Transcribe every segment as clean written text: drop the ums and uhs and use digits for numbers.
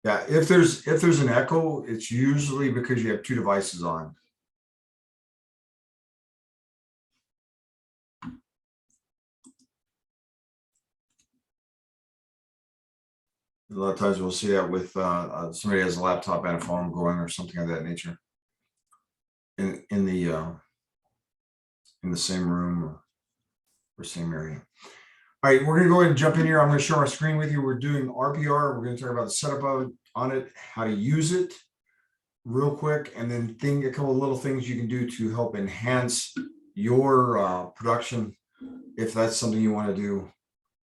Yeah, if there's an echo, it's usually because you have two devices on. A lot of times we'll see that with somebody has a laptop and a phone going or something of that nature in the same room or same area. All right, we're gonna go ahead and jump in here. I'm gonna share my screen with you. We're doing RPR. We're gonna talk about the setup on it, how to use it real quick, and then a couple of little things you can do to help enhance your production if that's something you want to do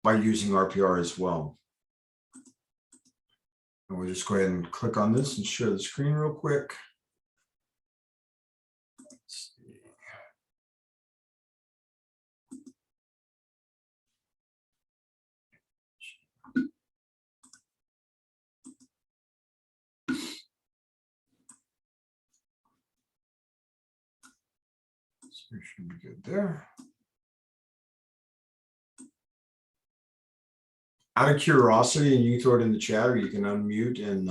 by using RPR as well. And we'll just go ahead and click on this and share the screen real quick. Let's see. So it should be good there. Out of curiosity, and you can throw it in the chat or you can unmute and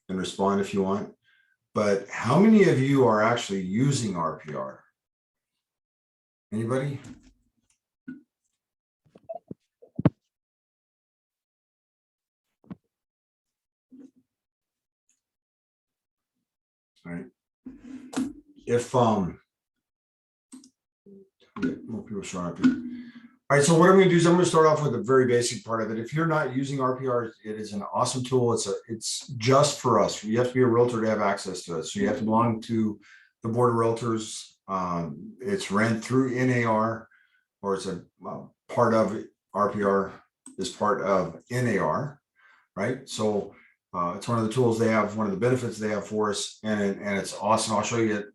respond if you want. But how many of you are actually using RPR? Anybody? All right. If get more people showing up here. All right, so what I'm going to do is I'm going to start off with a very basic part of it. If you're not using RPR, it is an awesome tool. It's just for us. You have to be a realtor to have access to it. So you have to belong to the Board of Realtors. It's ran through NAR, or it's a part of RPR is part of NAR, right? So it's one of the tools they have, one of the benefits they have for us, and it's awesome. I'll show you it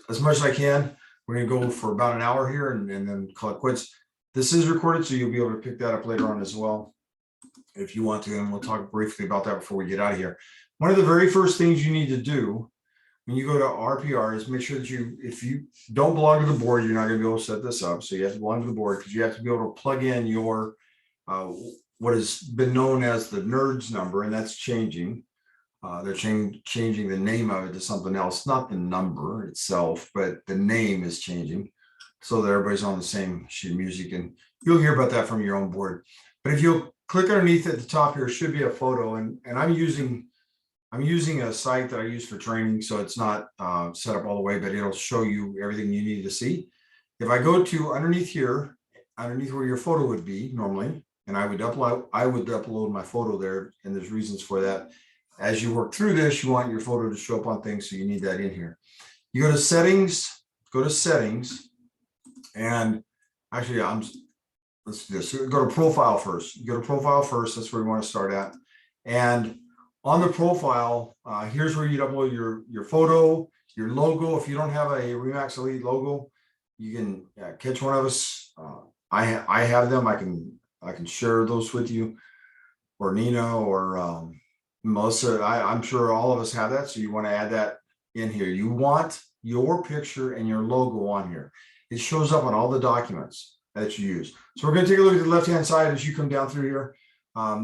as much as I can. We're going to go for about an hour here and then call it quits. This is recorded, so you'll be able to pick that up later on as well if you want to, and we'll talk briefly about that before we get out of here. One of the very first things you need to do when you go to RPR is make sure that if you don't belong to the board, you're not going to be able to set this up. So you have to belong to the board because you have to be able to plug in your what has been known as the NERDS number, and that's changing. They're changing the name of it to something else, not the number itself, but the name is changing so that everybody's on the same sheet of music, and you'll hear about that from your own board. But if you'll click underneath at the top here, should be a photo, and I'm using a site that I use for training, so it's not set up all the way, but it'll show you everything you need to see. If I go to underneath here, underneath where your photo would be normally, and I would upload my photo there, and there's reasons for that. As you work through this, you want your photo to show up on things, so you need that in here. You go to settings, and actually, let's do this. Go to profile first. You go to profile first. That's where we want to start at. And on the profile, here's where you'd upload your photo, your logo. If you don't have a RE/MAX Elite logo, you can catch one of us. I have them. I can share those with you, or Nina, or Melissa. I'm sure all of us have that. So you want to add that in here. You want your picture and your logo on here. It shows up on all the documents that you use. So we're going to take a look at the left-hand side as you come down through here.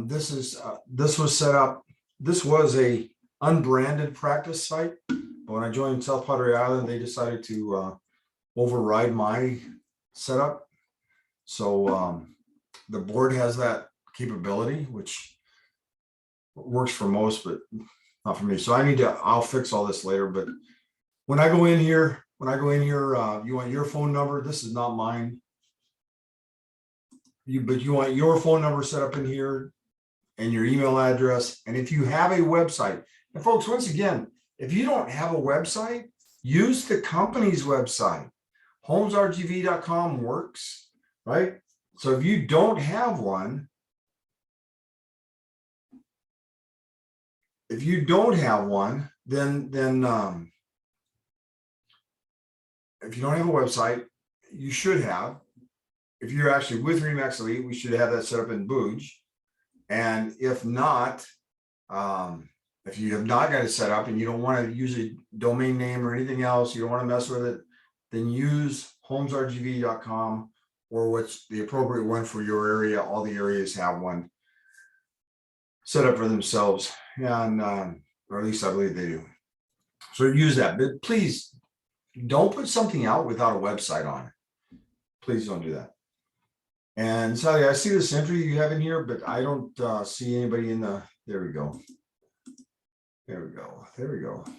This was set up. This was a unbranded practice site. But when I joined South Padre Island, they decided to override my setup. So the board has that capability, which works for most, but not for me. So I'll fix all this later. But when I go in here, you want your phone number. This is not mine. But you want your phone number set up in here and your email address. And if you have a website, and folks, once again, if you don't have a website, use the company's website. homesrgv.com works, right? So if you don't have one, then if you don't have a website, you should have. If you're actually with RE/MAX Elite, we should have that set up in Booge. And if not, if you have not got it set up and you don't want to use a domain name or anything else, you don't want to mess with it, then use homesrgv.com or what's the appropriate one for your area. All the areas have one. set up for themselves, and or at least I believe they do. So use that, but please don't put something out without a website on it. Please don't do that. And Sally, I see this entry you have in here, but I don't see anybody in the. There we go. There we go. There we go. I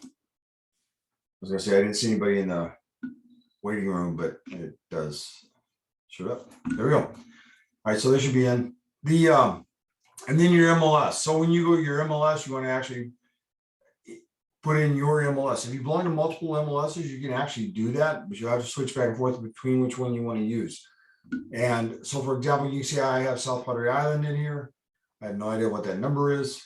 was gonna say I didn't see anybody in the waiting room, but it does show up. There we go. All right, so they should be in the and then your MLS. So when you go to your MLS, you want to actually put in your MLS. If you belong to multiple MLSs, you can actually do that, but you have to switch back and forth between which one you want to use. And so, for example, you see I have South Padre Island in here. I have no idea what that number is.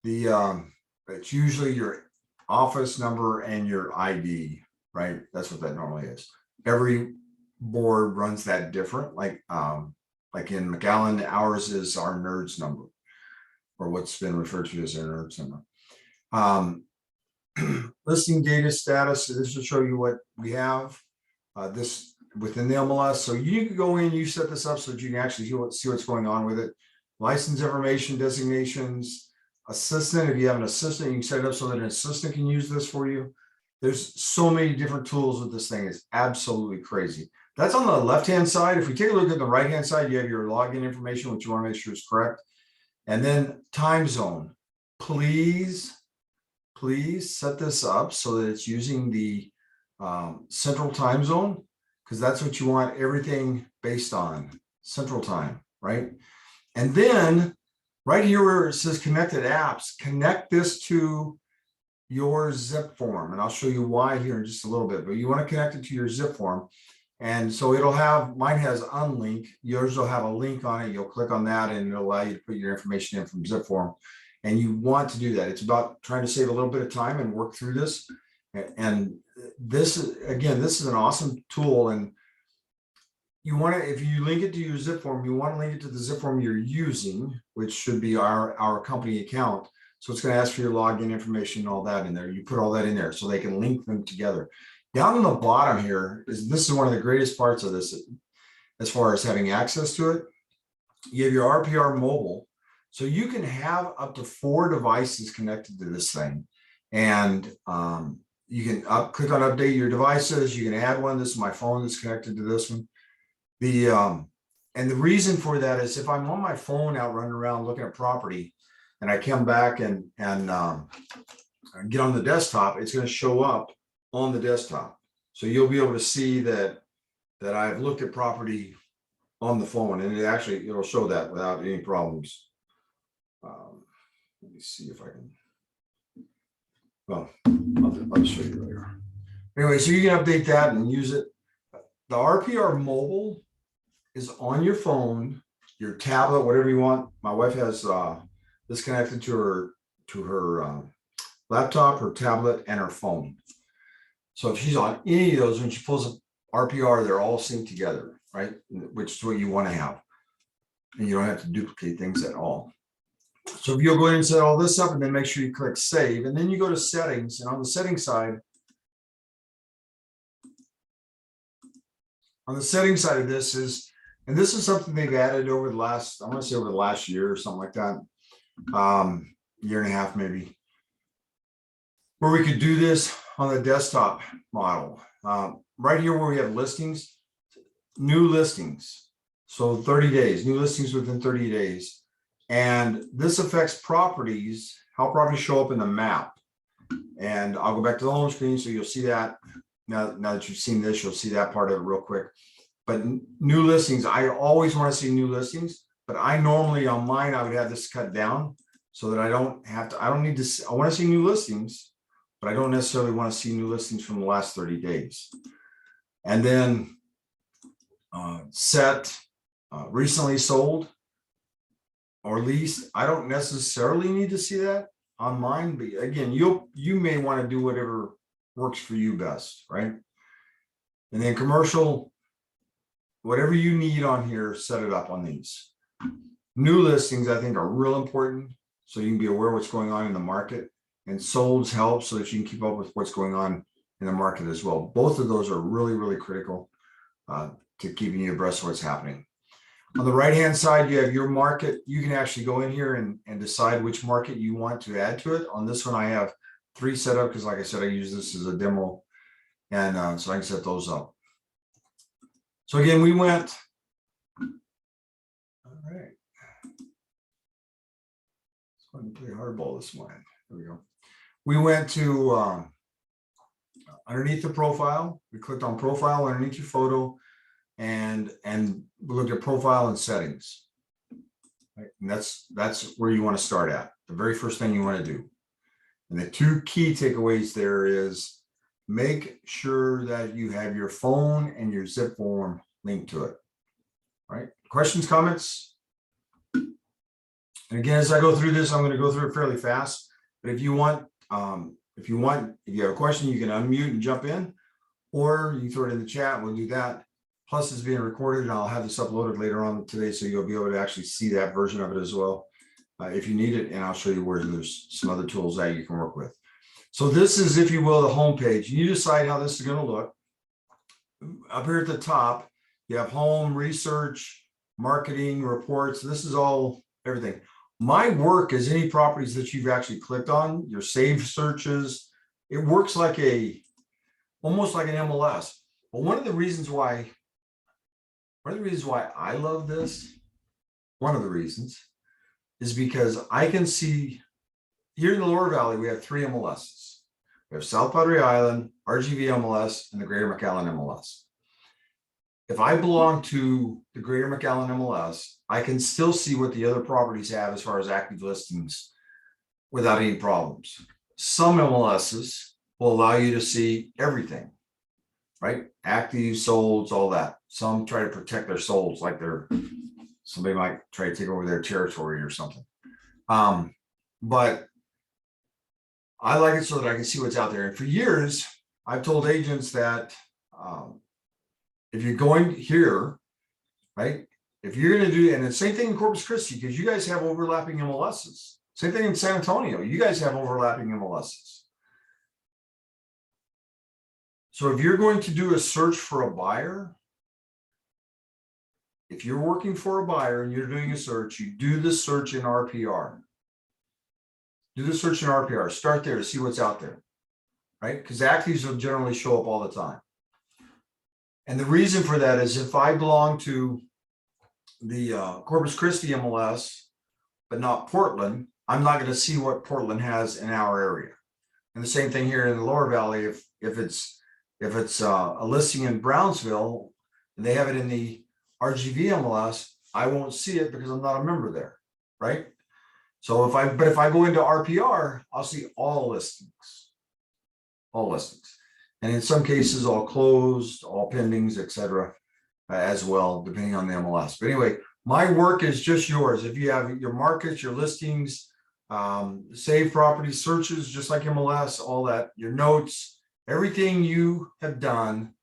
It's usually your office number and your ID, right? That's what that normally is. Every board runs that different. Like in McAllen, ours is our NERDS number, or what's been referred to as our NERDS number. Listing data status. This will show you what we have. This within the MLS. So you can go in, you set this up so that you can actually see what's going on with it. License information, designations, assistant. If you have an assistant, you can set it up so that an assistant can use this for you. There's so many different tools with this thing. It's absolutely crazy. That's on the left-hand side. If we take a look at the right-hand side, you have your login information, which you want to make sure is correct. And then time zone. Please set this up so that it's using the central time zone, because that's what you want everything based on, central time, right? And then right here where it says connected apps, connect this to your zip form. And I'll show you why here in just a little bit, but you want to connect it to your zip form. And so it'll have, mine has unlink, yours will have a link on it. You'll click on that and it'll allow you to put your information in from zip form. And you want to do that. It's about trying to save a little bit of time and work through this. And this is, again, this is an awesome tool. And you want to, if you link it to your zip form, you want to link it to the zip form you're using, which should be our company account. So it's going to ask for your login information and all that in there. You put all that in there so they can link them together. Down on the bottom here this is one of the greatest parts of this as far as having access to it. You have your RPR mobile. So you can have up to 4 devices connected to this thing. And you can click on update your devices. You can add one. This is my phone that's connected to this one. And the reason for that is if I'm on my phone out running around looking at property and I come back and get on the desktop, it's going to show up on the desktop. So you'll be able to see that I've looked at property on the phone, and it'll show that without any problems. Let me see if I can. Well, I'll show you later. Anyway, so you can update that and use it. The RPR mobile is on your phone, your tablet, whatever you want. My wife has this connected to her laptop, her tablet, and her phone. So if she's on any of those, when she pulls up RPR, they're all synced together, right? Which is what you want to have. And you don't have to duplicate things at all. So if you'll go ahead and set all this up and then make sure you click save, and then you go to settings, and on the settings side, of this is, and this is something they've added over the last, I want to say over the last year or something like that, year and a half maybe, where we could do this on the desktop model. Right here where we have listings, new listings. So 30 days, new listings within 30 days. And this affects properties, how properties show up in the map. And I'll go back to the home screen so you'll see that. Now that you've seen this, you'll see that part of it real quick. But new listings, I always want to see new listings, but I normally on mine, I would have this cut down so that I don't need to, I want to see new listings, but I don't necessarily want to see new listings from the last 30 days. And then set recently sold or leased. I don't necessarily need to see that on mine, but again, you may want to do whatever works for you best, right? And then commercial, whatever you need on here, set it up on these. New listings, I think, are real important, so you can be aware of what's going on in the market. And solds help so that you can keep up with what's going on in the market as well. Both of those are really, really critical to keeping you abreast of what's happening. On the right-hand side, you have your market. You can actually go in here and decide which market you want to add to it. On this one, I have 3 set up because, like I said, I use this as a demo, and so I can set those up. So again, we went. All right. Let's go ahead and play hardball this morning. There we go. We went to underneath the profile. We clicked on profile underneath your photo, and we looked at profile and settings. Right? And that's where you want to start at. The very first thing you want to do. And the 2 key takeaways there is make sure that you have your phone and your zip form linked to it. Right? Questions, comments? And again, as I go through this, I'm going to go through it fairly fast. But if you have a question, you can unmute and jump in, or you can throw it in the chat. We'll do that. Plus, it's being recorded, and I'll have this uploaded later on today, so you'll be able to actually see that version of it as well if you need it. And I'll show you where there's some other tools that you can work with. So this is, if you will, the home page. You decide how this is going to look. Up here at the top, you have home, research, marketing, reports. This is all everything. My work is any properties that you've actually clicked on, your saved searches. It works like almost like an MLS. But one of the reasons why I love this, one of the reasons, is because I can see here in the Lower Valley, we have 3 MLSs. We have South Padre Island, RGV MLS, and the Greater McAllen MLS. If I belong to the Greater McAllen MLS, I can still see what the other properties have as far as active listings without any problems. Some MLSs will allow you to see everything, right? Active, solds, all that. Some try to protect their solds, like somebody might try to take over their territory or something. But I like it so that I can see what's out there. And for years, I've told agents that if you're going here, right? If you're going to do, and the same thing in Corpus Christi, because you guys have overlapping MLSs. Same thing in San Antonio, you guys have overlapping MLSs. So if you're going to do a search for a buyer, if you're working for a buyer and you're doing a search, you do the search in RPR. Do the search in RPR. Start there to see what's out there, right? Because actives will generally show up all the time. And the reason for that is if I belong to the Corpus Christi MLS, but not Portland, I'm not going to see what Portland has in our area. And the same thing here in the Lower Valley. If it's a listing in Brownsville and they have it in the RGV MLS, I won't see it because I'm not a member there, right? So if I go into RPR, I'll see all listings, and in some cases all closed, all pendings, etc. As well, depending on the MLS. But anyway, my work is just yours. If you have your markets, your listings, save property searches, just like MLS, all that, your notes, everything you have done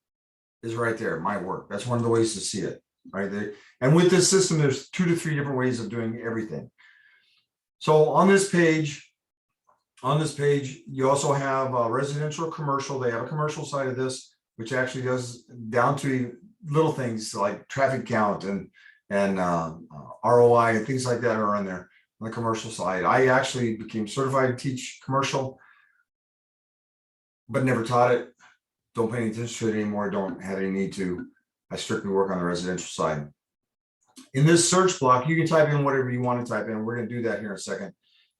is right there. My work. That's one of the ways to see it, right there. And with this system, there's 2 to 3 different ways of doing everything. So on this page, you also have residential, commercial. They have a commercial side of this, which actually goes down to little things like traffic count and ROI and things like that are on there on the commercial side. I actually became certified to teach commercial, but never taught it. Don't pay any attention to it anymore. Don't have any need to. I strictly work on the residential side. In this search block, you can type in whatever you want to type in. We're going to do that here in a second.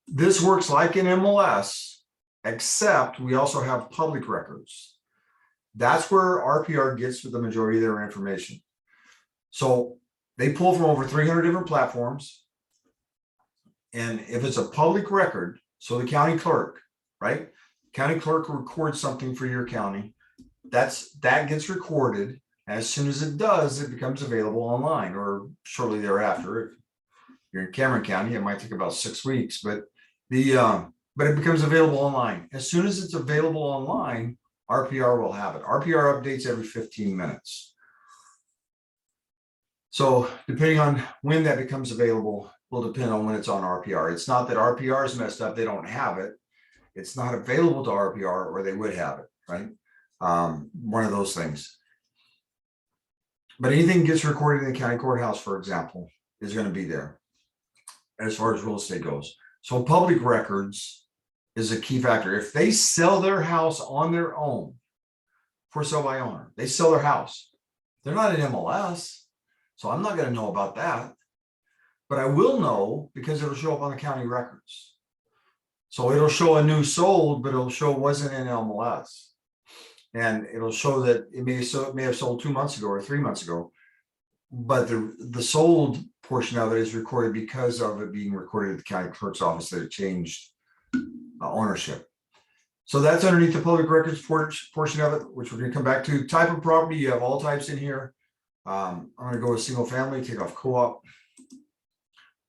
This works like an MLS, except we also have public records. That's where RPR gets the majority of their information. So they pull from over 300 different platforms. And if it's a public record, so the county clerk, right? County clerk records something for your county. That gets recorded. As soon as it does, it becomes available online or shortly thereafter. If you're in Cameron County, it might take about 6 weeks, but it becomes available online. As soon as it's available online, RPR will have it. RPR updates every 15 minutes. So depending on when that becomes available will depend on when it's on RPR. It's not that RPR is messed up, they don't have it. It's not available to RPR or they would have it, right? One of those things. But anything gets recorded in the county courthouse, for example, is going to be there as far as real estate goes. So public records is a key factor. If they sell their house on their own for sale by owner, they sell their house, they're not an MLS. So I'm not going to know about that. But I will know because it'll show up on the county records. So it'll show a new sold, but it'll show wasn't in MLS. And it'll show that it may have sold 2 months ago or 3 months ago. But the sold portion of it is recorded because of it being recorded at the county clerk's office that it changed ownership. So that's underneath the public records portion of it, which we're going to come back to. Type of property, you have all types in here. I'm going to go with single family, take off co-op.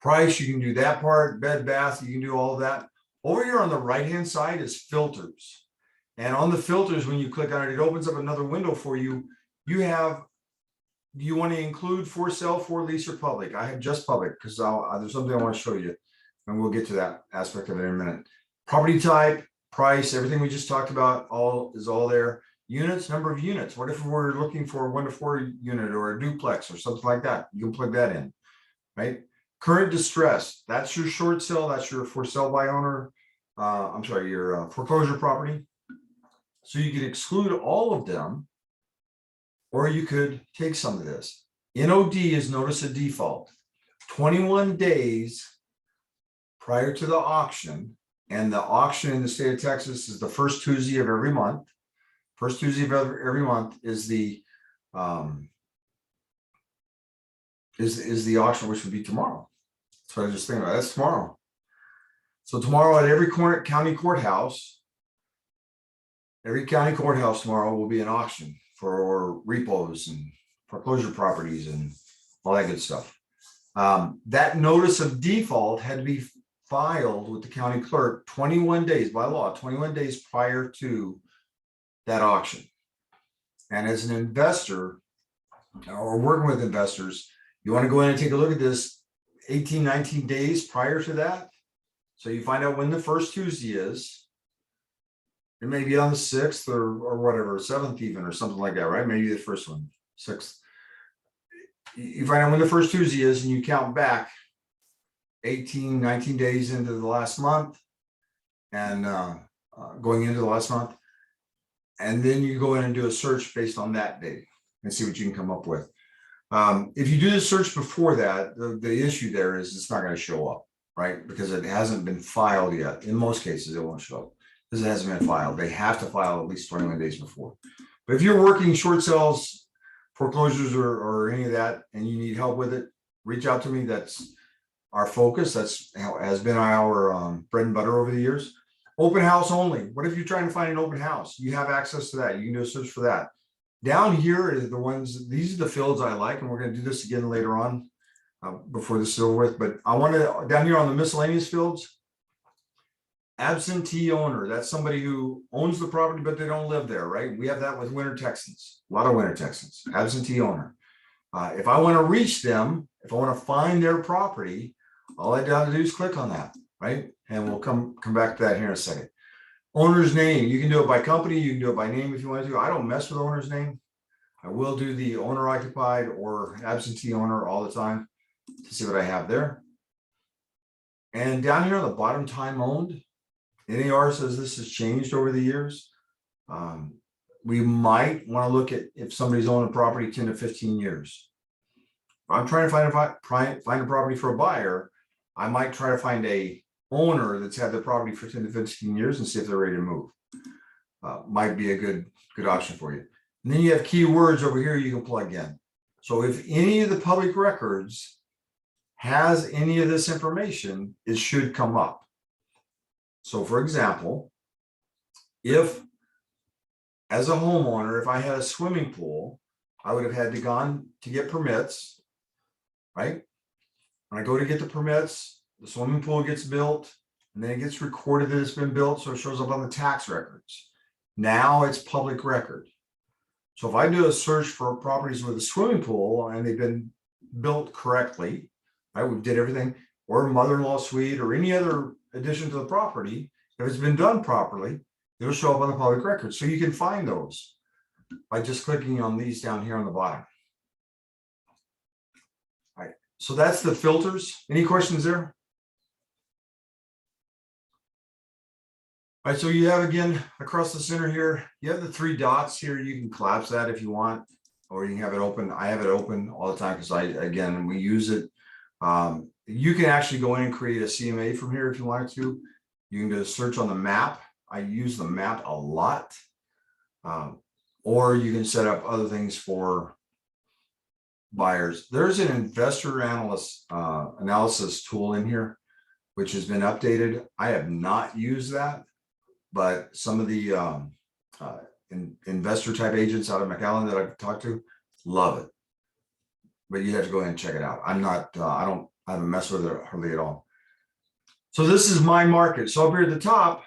Price, you can do that part. Bed, bath, you can do all of that. Over here on the right-hand side is filters. And on the filters, when you click on it, it opens up another window for you. You have, do you want to include for sale, for lease, or public? I have just public because there's something I want to show you. And we'll get to that aspect of it in a minute. Property type, price, everything we just talked about is all there. Units, number of units. What if we're looking for a 1 to 4 unit or a duplex or something like that? You can plug that in, right? Current distress, that's your short sale, that's your for sale by owner, your foreclosure property. So you could exclude all of them, or you could take some of this. NOD is notice of default, 21 days prior to the auction, and the auction in the state of Texas is the first Tuesday of every month. First Tuesday of every month is the auction, which would be tomorrow. That's what I just think about. That's tomorrow. So tomorrow at every county courthouse tomorrow will be an auction for repos and foreclosure properties and all that good stuff. That notice of default had to be filed with the county clerk 21 days by law, 21 days prior to that auction. And as an investor or working with investors, you want to go in and take a look at this 18, 19 days prior to that. So you find out when the first Tuesday is. It may be on the 6th or whatever, 7th even, or something like that, right? Maybe the first one, 6th. You find out when the first Tuesday is and you count back 18, 19 days into the last month and going into the last month. And then you go in and do a search based on that date and see what you can come up with. If you do the search before that, the issue there is it's not going to show up, right? Because it hasn't been filed yet. In most cases, it won't show up because it hasn't been filed. They have to file at least 21 days before. But if you're working short sales, foreclosures, or any of that, and you need help with it, reach out to me. That's our focus. That's how has been our bread and butter over the years. Open house only. What if you're trying to find an open house? You have access to that. You can do a search for that. Down here is the ones, these are the fields I like, and we're going to do this again later on before this is over with. But I want to, down here on the miscellaneous fields, absentee owner. That's somebody who owns the property, but they don't live there, right? We have that with winter Texans, a lot of winter Texans, absentee owner. If I want to reach them, if I want to find their property, all I got to do is click on that, right? And we'll come back to that here in a second. Owner's name, you can do it by company, you can do it by name if you want to. I don't mess with owner's name. I will do the owner occupied or absentee owner all the time to see what I have there. And down here on the bottom, time owned, NAR says this has changed over the years. We might want to look at if somebody's owned a property 10 to 15 years. If I'm trying to find a property for a buyer, I might try to find a owner that's had the property for 10 to 15 years and see if they're ready to move. Might be a good option for you. And then you have keywords over here you can plug in. So if any of the public records has any of this information, it should come up. So for example, if as a homeowner, if I had a swimming pool, I would have had to gone to get permits, right? When I go to get the permits, the swimming pool gets built, and then it gets recorded that it's been built, so it shows up on the tax records. Now it's public record. So if I do a search for properties with a swimming pool and they've been built correctly, right, we did everything, or mother-in-law suite or any other addition to the property, if it's been done properly, it'll show up on the public record. So you can find those by just clicking on these down here on the bottom. So that's the filters. Any questions there? All right, so you have, again, across the center here, you have the 3 dots here. You can collapse that if you want, or you can have it open. I have it open all the time because again, we use it. You can actually go in and create a CMA from here if you wanted to. You can just search on the map. I use the map a lot. Or you can set up other things for buyers. There's an investor analysis tool in here, which has been updated. I have not used that, but some of the investor type agents out of McAllen that I've talked to love it. But you have to go ahead and check it out. I'm not, I haven't messed with it hardly at all. So this is my market. So up here at the top,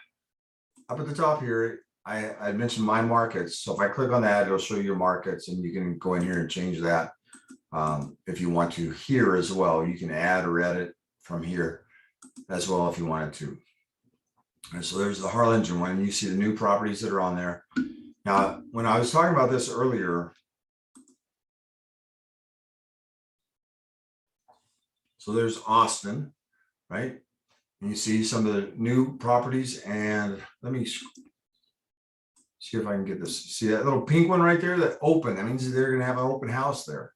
here, I mentioned my markets. So if I click on that, it'll show you your markets, and you can go in here and change that. If you want to here as well, you can add or edit from here as well if you wanted to. And so there's the Harlingen one, and you see the new properties that are on there. Now, when I was talking about this earlier, so there's Austin, right? And you see some of the new properties, and let me see if I can get this. See that little pink one right there, that open, that means they're going to have an open house there,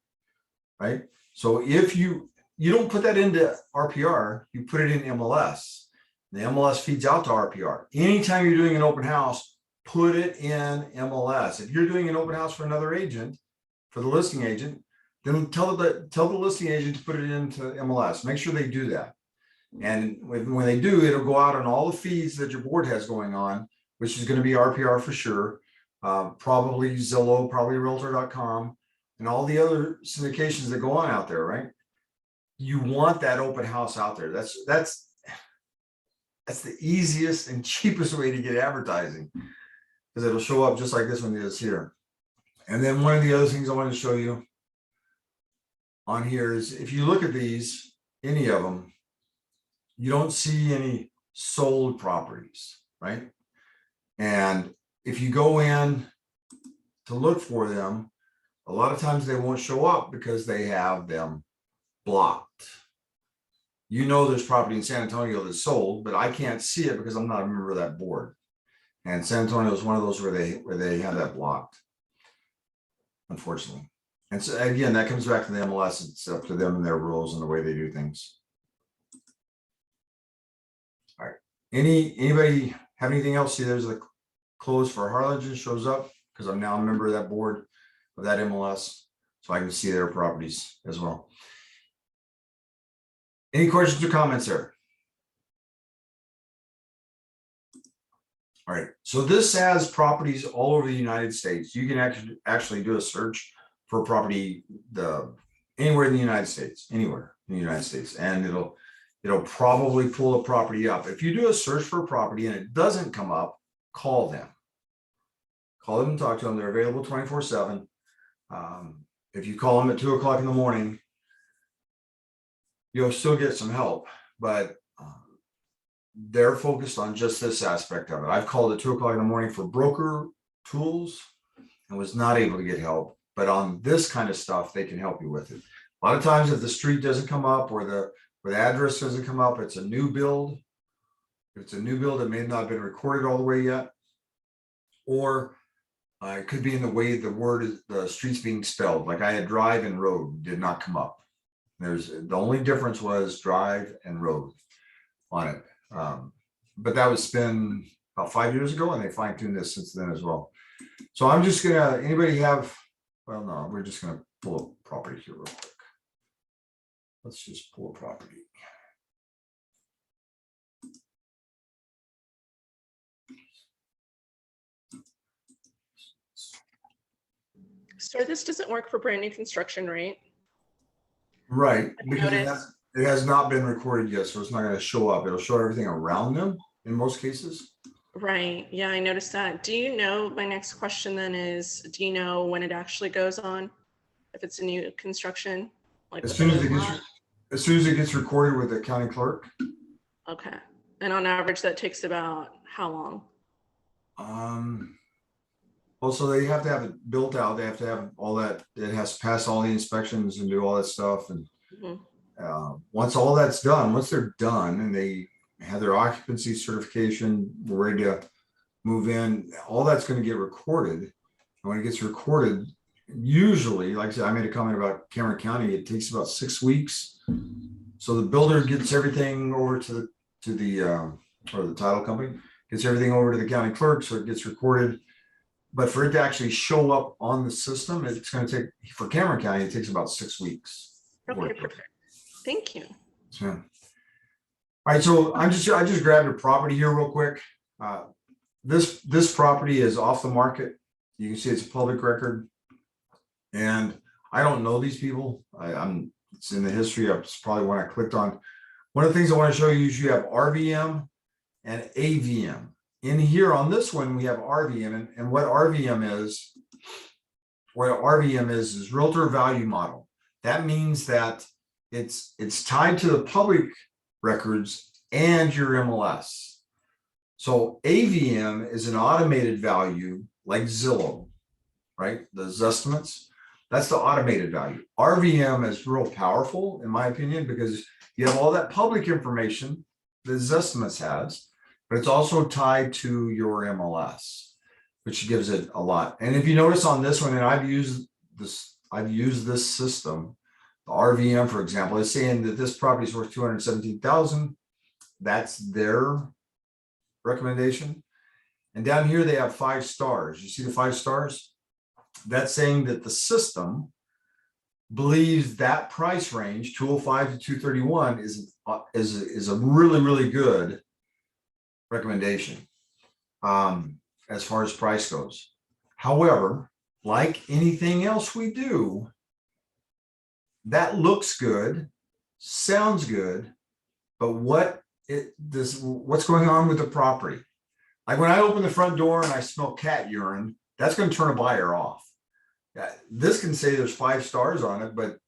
right? So if you don't put that into RPR, you put it in MLS. The MLS feeds out to RPR. Anytime you're doing an open house, put it in MLS. If you're doing an open house for another agent, for the listing agent, then tell the listing agent to put it into MLS. Make sure they do that. And when they do, it'll go out on all the feeds that your board has going on, which is going to be RPR for sure, probably Zillow, probably Realtor.com, and all the other syndications that go on out there, right? You want that open house out there. That's the easiest and cheapest way to get advertising, because it'll show up just like this one is here. And then one of the other things I want to show you on here is, if you look at these, any of them, you don't see any sold properties, right? And if you go in to look for them, a lot of times they won't show up because they have them blocked. You know, there's property in San Antonio that's sold, but I can't see it because I'm not a member of that board. And San Antonio is one of those where they have that blocked, unfortunately. And so again, that comes back to the MLS. It's up to them and their rules and the way they do things. All right. Anybody have anything else? See, there's a close for Harlingen shows up because I'm now a member of that board of that MLS, so I can see their properties as well. Any questions or comments there? All right, so this has properties all over the United States. You can actually do a search for a property anywhere in the United States, anywhere in the United States, and it'll probably pull a property up. If you do a search for a property and it doesn't come up, call them. Call them and talk to them. They're available 24/7. If you call them at 2 o'clock in the morning, you'll still get some help, but they're focused on just this aspect of it. I've called at 2 o'clock in the morning for broker tools and was not able to get help, but on this kind of stuff, they can help you with it. A lot of times if the street doesn't come up or the address doesn't come up, it's a new build. If it's a new build, it may not have been recorded all the way yet, or it could be in the way the street's being spelled. Like I had drive and road did not come up. The only difference was drive and road on it. But that was been about 5 years ago, and they fine-tuned this since then as well. So I'm just gonna, anybody have, well, no, we're just gonna pull a property here real quick. Let's just pull a property. So this doesn't work for brand new construction, right? Right, because it has not been recorded yet, so it's not going to show up. It'll show everything around them in most cases. Right. Yeah, I noticed that. Do you know, my next question then is, do you know when it actually goes on? If it's a new construction? Like as soon as it gets recorded with the county clerk. Okay. And on average, that takes about how long? Also, they have to have it built out. They have to have all that. It has to pass all the inspections and do all that stuff. And once all that's done, once they're done and they have their occupancy certification, we're ready to move in, all that's going to get recorded. And when it gets recorded, usually, like I said, I made a comment about Cameron County, it takes about 6 weeks. So the builder gets everything over to the title company, gets everything over to the county clerk, so it gets recorded. But for it to actually show up on the system, it's going to take, for Cameron County, it takes about 6 weeks. Okay, perfect. Thank you. So, all right, so I just grabbed a property here real quick. This property is off the market. You can see it's a public record, and I don't know these people. It's in the history. It's probably one I clicked on. One of the things I want to show you is you have RVM and AVM. In here on this one, we have RVM, and what RVM is Realtor Value Model. That means that it's tied to the public records and your MLS. So AVM is an automated value like Zillow, right? The estimates, that's the automated value. RVM is real powerful, in my opinion, because you have all that public information that Zestimates has, but it's also tied to your MLS, which gives it a lot. And if you notice on this one, and I've used this system, the RVM, for example, is saying that this property is worth $217,000. That's their recommendation. And down here, they have 5 stars. You see the 5 stars? That's saying that the system believes that price range, 205 to 231, is a really, really good recommendation as far as price goes. However, like anything else we do, that looks good, sounds good, but what's going on with the property? Like when I open the front door and I smell cat urine, that's going to turn a buyer off. This can say there's 5 stars on it, but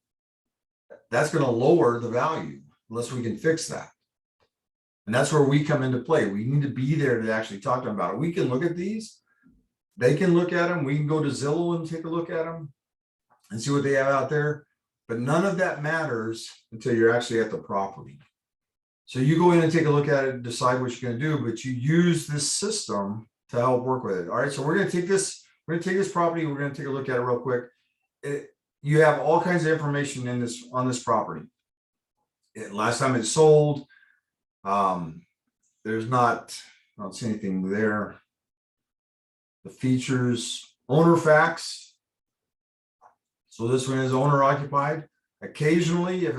that's going to lower the value unless we can fix that. And that's where we come into play. We need to be there to actually talk to them about it. We can look at these. They can look at them. We can go to Zillow and take a look at them and see what they have out there. But none of that matters until you're actually at the property. So you go in and take a look at it and decide what you're going to do, but you use this system to help work with it. All right, so we're going to take this property. We're going to take a look at it real quick. You have all kinds of information on this property. Last time it sold, there's not, I don't see anything there. The features, owner facts. So this one is owner occupied. Occasionally, if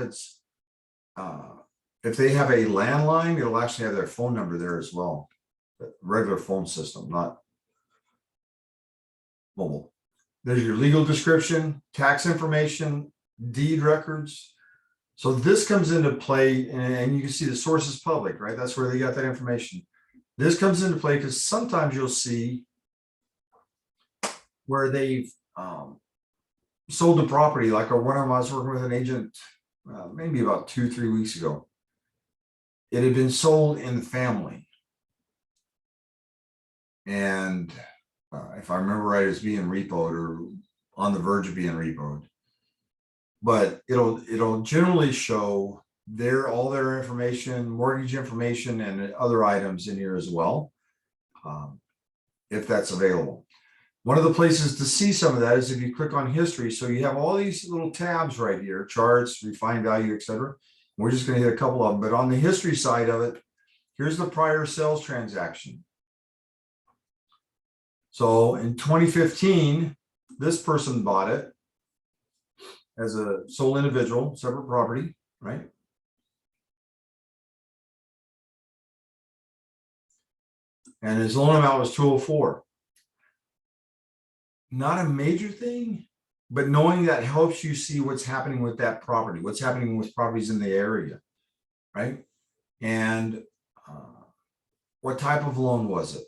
they have a landline, it'll actually have their phone number there as well. The regular phone system, not mobile. There's your legal description, tax information, deed records. So this comes into play, and you can see the source is public, right? That's where they got that information. This comes into play because sometimes you'll see where they've sold the property. Like one of them, I was working with an agent maybe about 2-3 weeks ago. It had been sold in the family. And if I remember right, it's being repoed or on the verge of being repoed. But it'll generally show all their information, mortgage information, and other items in here as well, if that's available. One of the places to see some of that is if you click on history. So you have all these little tabs right here, charts, refined value, etc. We're just going to hit a couple of them, but on the history side of it, here's the prior sales transaction. So in 2015, this person bought it as a sole individual, separate property, right? And his loan amount was 204. Not a major thing, but knowing that helps you see what's happening with that property, what's happening with properties in the area, right? And what type of loan was it?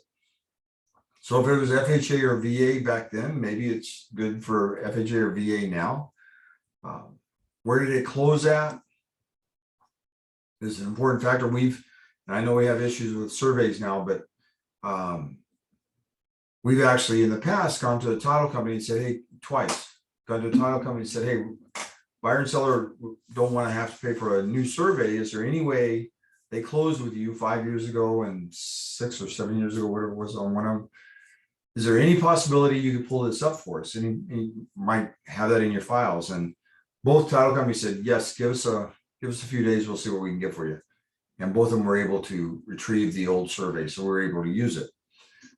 So if it was FHA or VA back then, maybe it's good for FHA or VA now. Where did it close at? This is an important factor. And I know we have issues with surveys now, but we've actually in the past gone to the title company and said, hey, twice, gone to the title company and said, hey, buyer and seller don't want to have to pay for a new survey. Is there any way they closed with you 5 years ago and 6 or 7 years ago, whatever it was on one of them? Is there any possibility you could pull this up for us? And you might have that in your files. And both title companies said, yes, give us a few days. We'll see what we can get for you. And both of them were able to retrieve the old survey. So we're able to use it.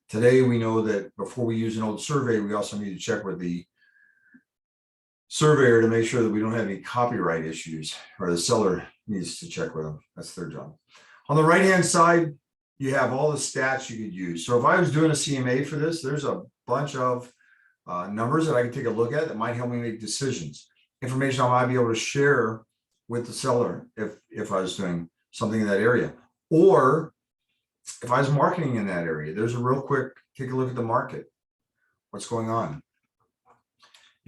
Today, we know that before we use an old survey, we also need to check with the surveyor to make sure that we don't have any copyright issues, or the seller needs to check with them. That's their job. On the right-hand side, you have all the stats you could use. So if I was doing a CMA for this, there's a bunch of numbers that I can take a look at that might help me make decisions. Information I might be able to share with the seller if I was doing something in that area. Or if I was marketing in that area, there's a real quick, take a look at the market. What's going on?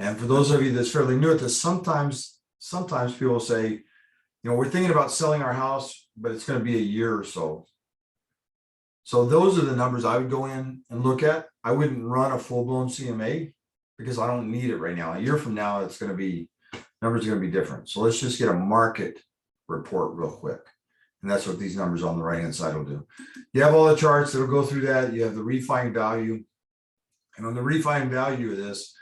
And for those of you that's fairly new at this, sometimes people say, we're thinking about selling our house, but it's going to be a year or so. So those are the numbers I would go in and look at. I wouldn't run a full-blown CMA because I don't need it right now. A year from now, numbers are going to be different. So let's just get a market report real quick. And that's what these numbers on the right-hand side will do. You have all the charts that'll go through that. You have the refined value. And on the refined value of this,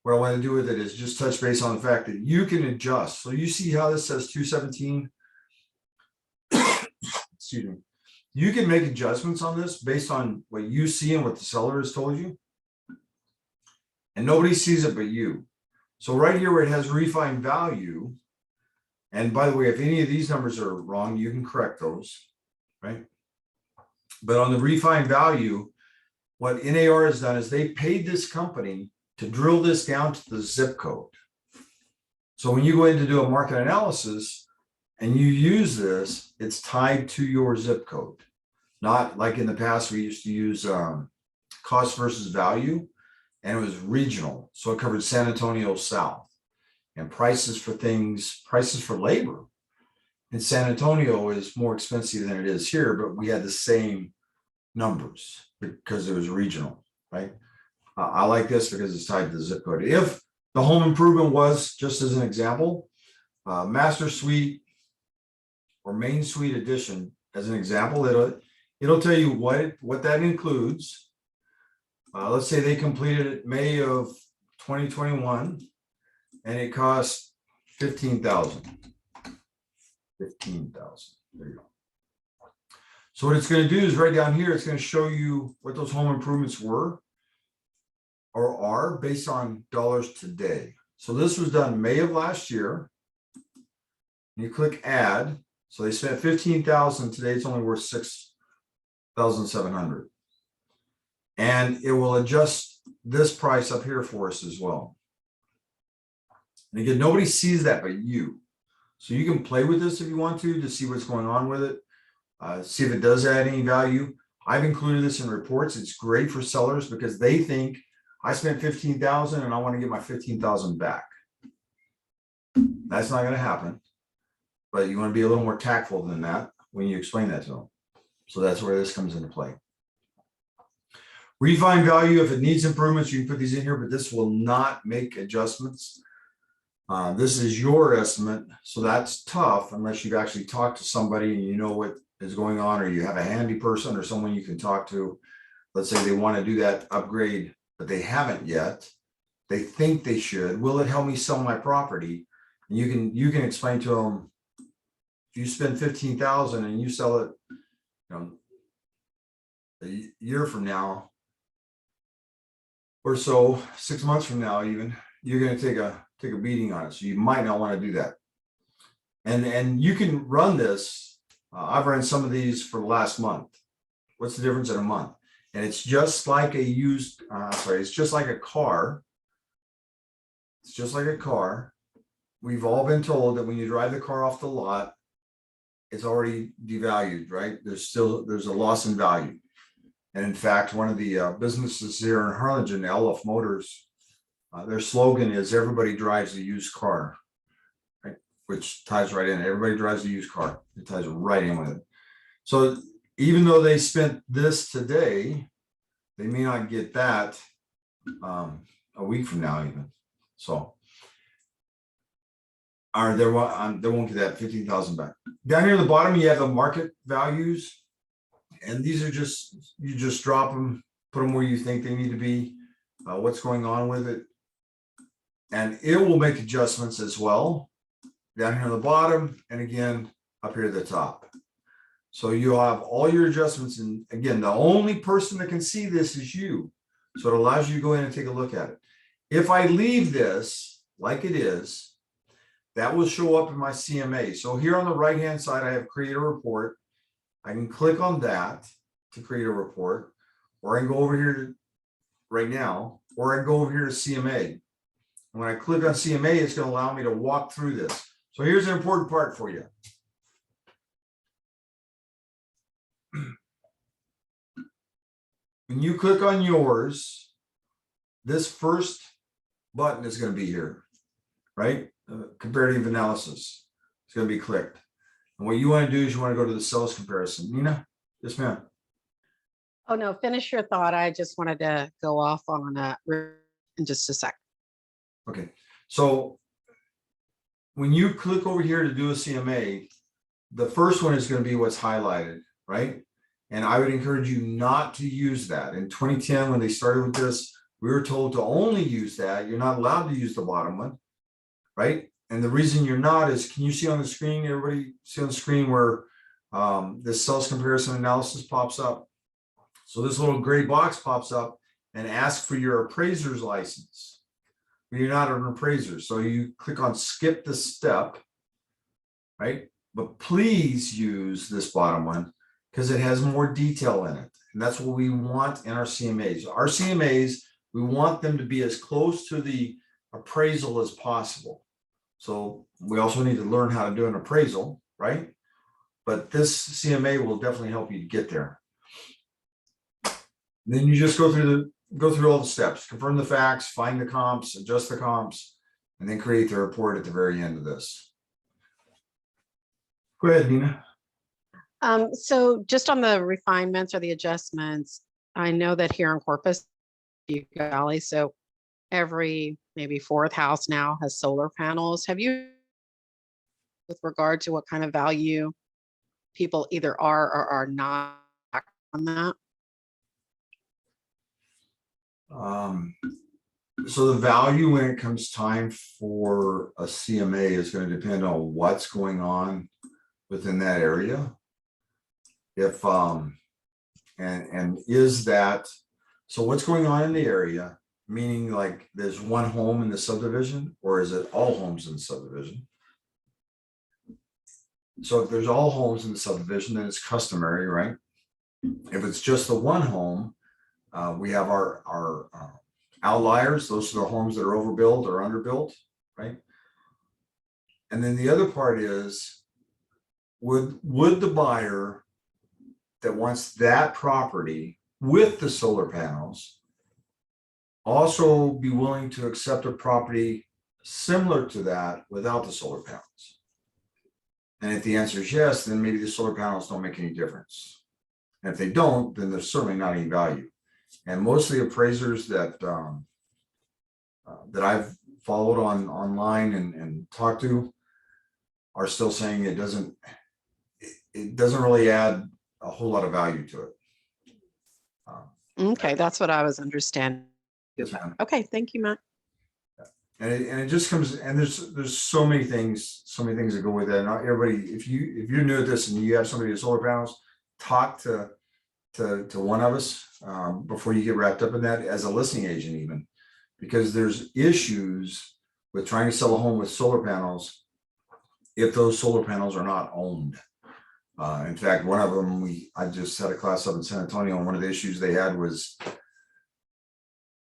what I want to do with it is just touch base on the fact that you can adjust. So you see how this says 217? Excuse me. You can make adjustments on this based on what you see and what the seller has told you. And nobody sees it but you. So right here where it has refined value, and by the way, if any of these numbers are wrong, you can correct those, right? But on the refined value, what NAR has done is they paid this company to drill this down to the zip code. So when you go in to do a market analysis and you use this, it's tied to your zip code. Not like in the past, we used to use cost versus value, and it was regional. So it covered San Antonio South. And prices for labor in San Antonio is more expensive than it is here, but we had the same numbers because it was regional, right? I like this because it's tied to the zip code. If the home improvement was, just as an example, master suite or main suite addition, as an example, it'll tell you what that includes. Let's say they completed it May of 2021. And it costs $15,000. $15,000. There you go. So what it's going to do is right down here, it's going to show you what those home improvements were or are based on dollars today. So this was done May of last year. You click add. So they spent $15,000. Today it's only worth $6,700. And it will adjust this price up here for us as well. And again, nobody sees that but you. So you can play with this if you want to see what's going on with it. See if it does add any value. I've included this in reports. It's great for sellers because they think I spent $15,000 and I want to get my $15,000 back. That's not going to happen. But you want to be a little more tactful than that when you explain that to them. So that's where this comes into play. Refine value, if it needs improvements, you can put these in here, but this will not make adjustments. This is your estimate, so that's tough unless you've actually talked to somebody and you know what is going on, or you have a handy person or someone you can talk to. Let's say they want to do that upgrade, but they haven't yet. They think they should. Will it help me sell my property? And you can explain to them, if you spend $15,000 and you sell it, a year from now or so, 6 months from now, even, you're going to take a beating on it. So you might not want to do that. And you can run this. I've run some of these for the last month. What's the difference in a month? And it's just like it's just like a car. It's just like a car. We've all been told that when you drive the car off the lot, it's already devalued, right? There's a loss in value. And in fact, one of the businesses here in Harlingen, LF Motors, their slogan is everybody drives a used car, right? Which ties right in. Everybody drives a used car. It ties right in with it. So even though they spent this today, they may not get that a week from now even. So Or they won't get that 15,000 back. Down here at the bottom, you have the market values. And these are just, you just drop them, put them where you think they need to be, what's going on with it. And it will make adjustments as well, down here on the bottom, and again, up here at the top. So you'll have all your adjustments, and again, the only person that can see this is you. So it allows you to go in and take a look at it. If I leave this like it is, that will show up in my CMA. So here on the right-hand side, I have create a report. I can click on that to create a report, or I can go over here to right now, or I can go over here to CMA. And when I click on CMA, it's going to allow me to walk through this. So here's an important part for you. When you click on yours, this first button is going to be here, right? Comparative analysis. It's going to be clicked. And what you want to do is you want to go to the sales comparison. Nina? Yes, ma'am. Oh, no, finish your thought. I just wanted to go off on in just a sec. Okay. So when you click over here to do a CMA, the first one is going to be what's highlighted, right? And I would encourage you not to use that. In 2010, when they started with this, we were told to only use that. You're not allowed to use the bottom one, right? And the reason you're not is, can you see on the screen, everybody see on the screen where this sales comparison analysis pops up? So this little gray box pops up and asks for your appraiser's license. But you're not an appraiser. So you click on skip this step, right? But please use this bottom one because it has more detail in it. And that's what we want in our CMAs. Our CMAs, we want them to be as close to the appraisal as possible. So we also need to learn how to do an appraisal, right? But this CMA will definitely help you to get there. And then you just go through all the steps, confirm the facts, find the comps, adjust the comps, and then create the report at the very end of this. Go ahead, Nina. So just on the refinements or the adjustments, I know that here in Corpus Valley, so every maybe fourth house now has solar panels. Have you, with regard to what kind of value people either are or are not on that? So the value when it comes time for a CMA is going to depend on what's going on within that area. If and is that, so what's going on in the area, meaning like there's one home in the subdivision, or is it all homes in the subdivision? So if there's all homes in the subdivision, then it's customary, right? If it's just the one home, we have our outliers. Those are the homes that are overbuilt or underbuilt, right? And then the other part is, would the buyer that wants that property with the solar panels also be willing to accept a property similar to that without the solar panels? And if the answer is yes, then maybe the solar panels don't make any difference. And if they don't, then there's certainly not any value. And most of the appraisers that that I've followed online and talked to are still saying it doesn't really add a whole lot of value to it. Okay, that's what I was understanding. Yes, ma'am. Okay, thank you, Matt. And it just comes, and there's so many things that go with that. Not everybody, if you're new at this and you have somebody with solar panels, talk to one of us before you get wrapped up in that as a listing agent, even, because there's issues with trying to sell a home with solar panels if those solar panels are not owned. In fact, one of them, I just had a class up in San Antonio, and one of the issues they had was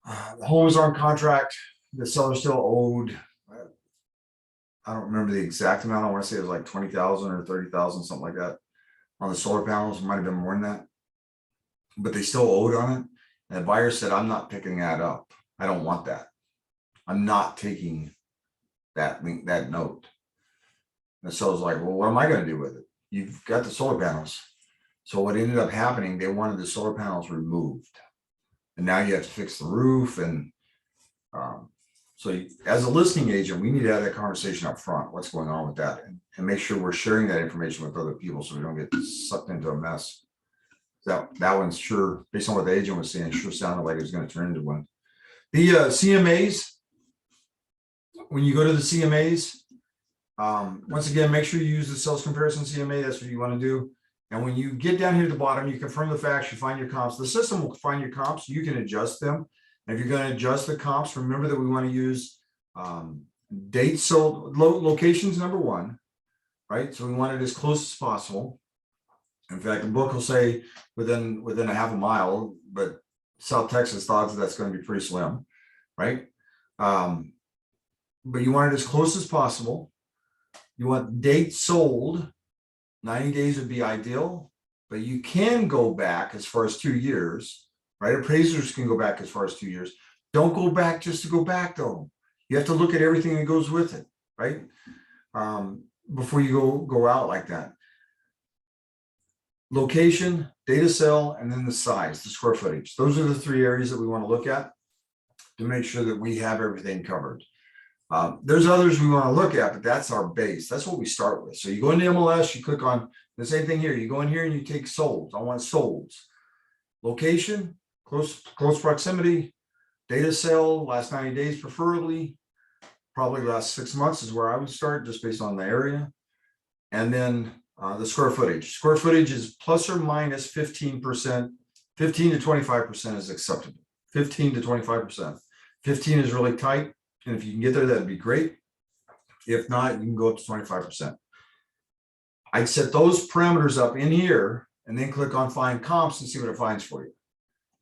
the home was on contract, the seller still owed, I don't remember the exact amount. I want to say it was like 20,000 or 30,000, something like that, on the solar panels. It might have been more than that, but they still owed on it. And the buyer said, "I'm not picking that up. I don't want that. I'm not taking that note." And the seller's like, "Well, what am I going to do with it? You've got the solar panels." So what ended up happening, they wanted the solar panels removed, and now you have to fix the roof. And So as a listing agent, we need to have that conversation up front, what's going on with that, and make sure we're sharing that information with other people so we don't get sucked into a mess. That one's sure, based on what the agent was saying, sure sounded like it was going to turn into one. The CMAs, when you go to the CMAs, once again, make sure you use the sales comparison CMA. That's what you want to do. And when you get down here at the bottom, you confirm the facts, you find your comps. The system will find your comps. You can adjust them. And if you're going to adjust the comps, remember that we want to use dates sold, locations number one, right? So we want it as close as possible. In fact, the book will say within a half a mile, but South Texas thought that's going to be pretty slim, right? But you want it as close as possible. You want dates sold. 90 days would be ideal, but you can go back as far as 2 years, right? Appraisers can go back as far as 2 years. Don't go back just to go back though. You have to look at everything that goes with it, right? Before you go out like that. Location, data cell, and then the size, the square footage. Those are the 3 areas that we want to look at to make sure that we have everything covered. There's others we want to look at, but that's our base. That's what we start with. So you go into MLS, you click on the same thing here. You go in here and you take solds. I want solds. Location, close proximity, data cell, last 90 days preferably, probably last 6 months is where I would start just based on the area. And then the square footage. Square footage is plus or minus 15%, 15 to 25% is acceptable. 15 to 25%. 15 is really tight. And if you can get there, that'd be great. If not, you can go up to 25%. I'd set those parameters up in here and then click on find comps and see what it finds for you.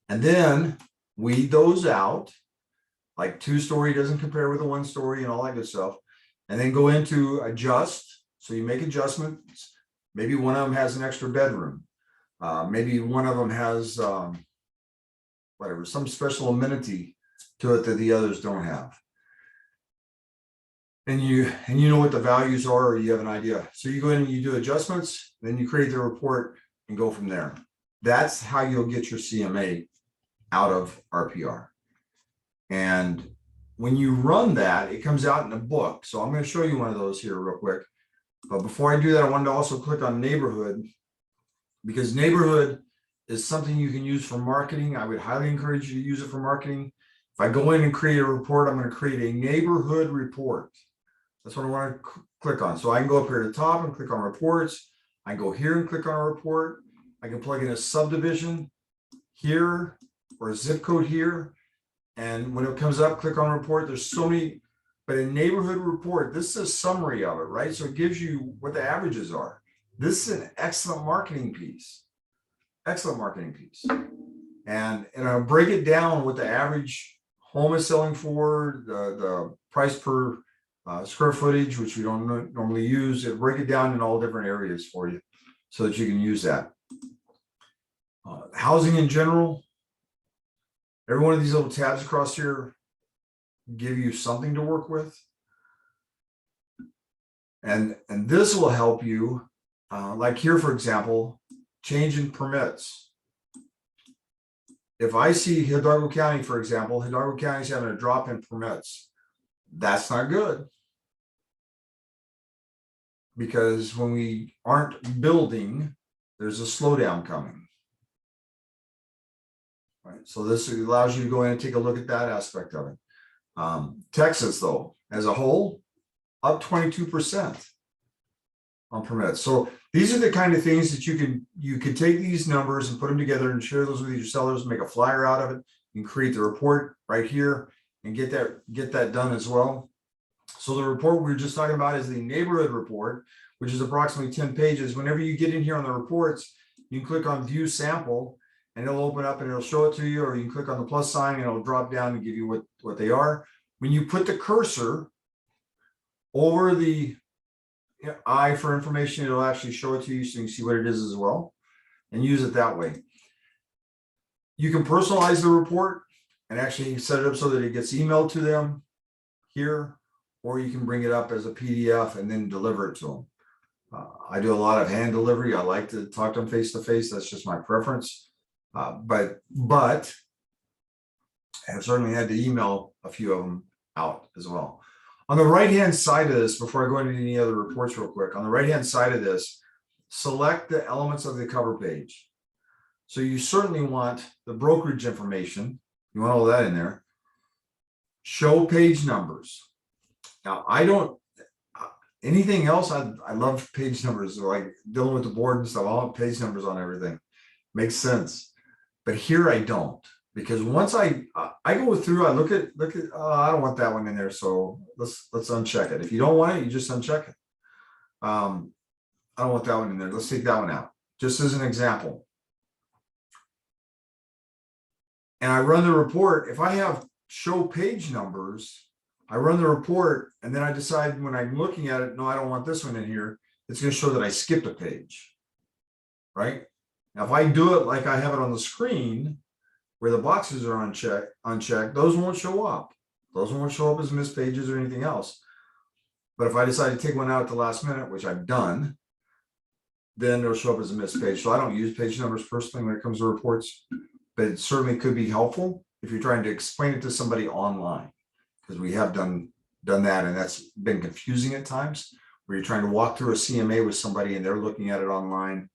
And then weed those out, like 2-story doesn't compare with a 1-story and all that good stuff. And then go into adjust. So you make adjustments. Maybe one of them has an extra bedroom. Maybe one of them has whatever, some special amenity to it that the others don't have. And you know what the values are, or you have an idea. So you go in and you do adjustments, then you create the report and go from there. That's how you'll get your CMA out of RPR. And when you run that, it comes out in a book. So I'm going to show you one of those here real quick. But before I do that, I wanted to also click on neighborhood, because neighborhood is something you can use for marketing. I would highly encourage you to use it for marketing. If I go in and create a report, I'm going to create a neighborhood report. That's what I want to click on. So I can go up here to the top and click on reports. I can go here and click on a report. I can plug in a subdivision here or a zip code here. And when it comes up, click on report. There's so many, but a neighborhood report, this is a summary of it, right? So it gives you what the averages are. This is an excellent marketing piece. Excellent marketing piece. And I'll break it down what the average home is selling for, the price per square footage, which we don't normally use. It break it down in all different areas for you so that you can use that. Housing in general, every one of these little tabs across here give you something to work with. And this will help you, like here, for example, change in permits. If I see Hidalgo County, for example, Hidalgo County is having a drop in permits. That's not good. Because when we aren't building, there's a slowdown coming. Right. So this allows you to go in and take a look at that aspect of it. Texas, though, as a whole, up 22% on permits. So these are the kind of things that you can take these numbers and put them together and share those with your sellers, make a flyer out of it. You can create the report right here and get that done as well. So the report we were just talking about is the neighborhood report, which is approximately 10 pages. Whenever you get in here on the reports, you can click on view sample and it'll open up and it'll show it to you, or you can click on the plus sign and it'll drop down and give you what they are. When you put the cursor over the eye for information, it'll actually show it to you so you can see what it is as well and use it that way. You can personalize the report and actually set it up so that it gets emailed to them here, or you can bring it up as a PDF and then deliver it to them. I do a lot of hand delivery. I like to talk to them face to face. That's just my preference. But I have certainly had to email a few of them out as well. On the right-hand side of this, before I go into any other reports real quick, on the right-hand side of this, select the elements of the cover page. So you certainly want the brokerage information. You want all that in there. Show page numbers. Now, I don't, anything else, I love page numbers, like dealing with the board and stuff. I'll have page numbers on everything. Makes sense. But here I don't, because once I go through, I look at, I don't want that one in there. So let's uncheck it. If you don't want it, you just uncheck it. I don't want that one in there. Let's take that one out, just as an example. And I run the report. If I have show page numbers, I run the report, and then I decide when I'm looking at it, no, I don't want this one in here. It's going to show that I skipped a page, right? Now, if I do it like I have it on the screen, where the boxes are unchecked, those won't show up. Those won't show up as missed pages or anything else. But if I decide to take one out at the last minute, which I've done, then it'll show up as a missed page. So I don't use page numbers personally when it comes to reports, but it certainly could be helpful if you're trying to explain it to somebody online, because we have done that, and that's been confusing at times, where you're trying to walk through a CMA with somebody and they're looking at it online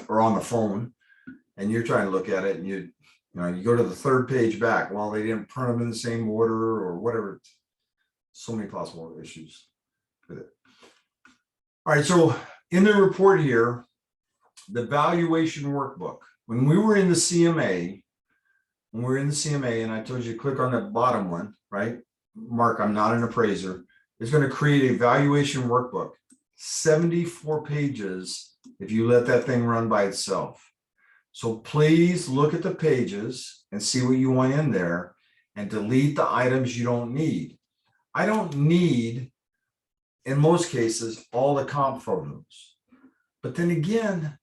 or on the phone, and you're trying to look at it, and you go to the third page back. Well, they didn't print them in the same order or whatever. So many possible issues with it. All right, so in the report here, the valuation workbook. When we were in the CMA, and I told you to click on that bottom one, right? Mark, I'm not an appraiser. It's going to create a valuation workbook, 74 pages if you let that thing run by itself. So please look at the pages and see what you want in there and delete the items you don't need. I don't need, in most cases, all the comp photos. But then again,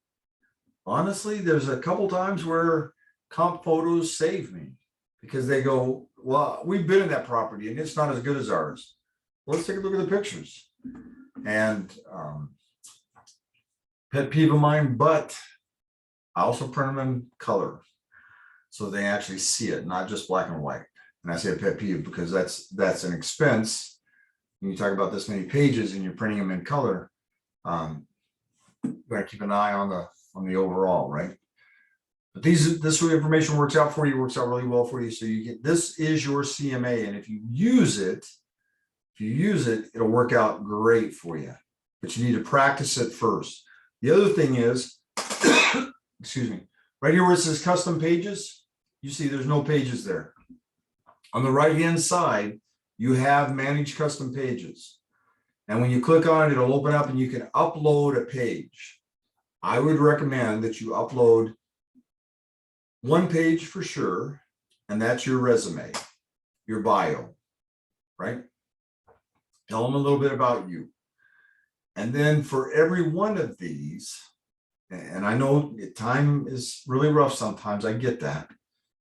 honestly, there's a couple times where comp photos save me, because they go, well, we've been in that property and it's not as good as ours. Well, let's take a look at the pictures. And pet peeve of mine, but I also print them in color so they actually see it, not just black and white. And I say a pet peeve because that's an expense. When you talk about this many pages and you're printing them in color, you gotta keep an eye on the overall, right? But this information works out for you, works out really well for you. So you get, this is your CMA, and if you use it, it'll work out great for you. But you need to practice it first. The other thing is, excuse me, right here where it says custom pages, you see there's no pages there. On the right-hand side, you have manage custom pages. And when you click on it, it'll open up and you can upload a page. I would recommend that you upload one page for sure, and that's your resume, your bio, right? Tell them a little bit about you. And then for every one of these, and I know time is really rough sometimes, I get that,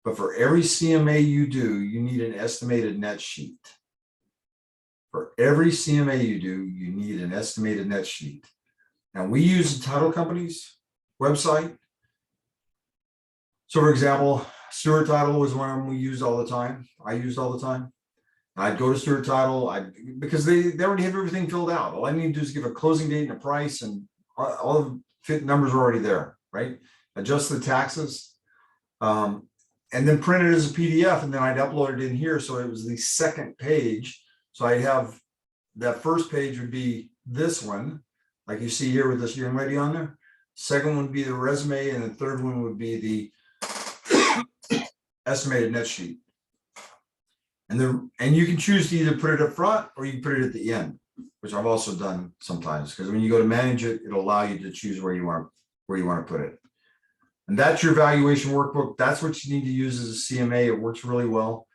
but for every CMA you do, you need an estimated net sheet. For every CMA you do, you need an estimated net sheet. Now, we use the title company's website. So for example, Stewart Title was one of them we used all the time. I used all the time. I'd go to Stewart Title, because they already have everything filled out. All I need to do is give a closing date and a price, and all the fit numbers are already there, right? Adjust the taxes, and then print it as a PDF, and then I'd upload it in here. So it was the second page. So I have that first page would be this one, like you see here with this young lady on there. Second one would be the resume, and the third one would be the estimated net sheet. And you can choose to either put it up front or you can put it at the end, which I've also done sometimes, because when you go to manage it, it'll allow you to choose where you want to put it. And that's your valuation workbook. That's what you need to use as a CMA. It works really well.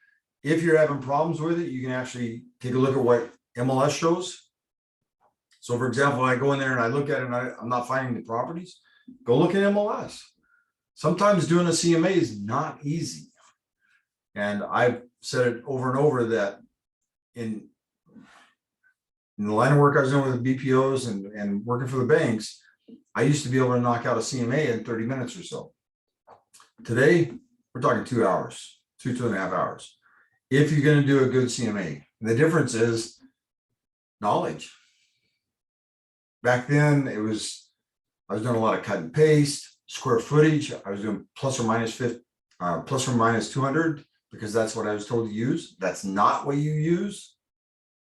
If you're having problems with it, you can actually take a look at what MLS shows. So for example, I go in there and I look at it and I'm not finding the properties, go look at MLS. Sometimes doing a CMA is not easy. And I've said it over and over that in the line of work I was doing with the BPOs and working for the banks, I used to be able to knock out a CMA in 30 minutes or so. Today, we're talking 2 hours, 2.5 hours. if you're going to do a good CMA. And the difference is knowledge. Back then, I was doing a lot of cut and paste, square footage. I was doing plus or minus 200 because that's what I was told to use. That's not what you use.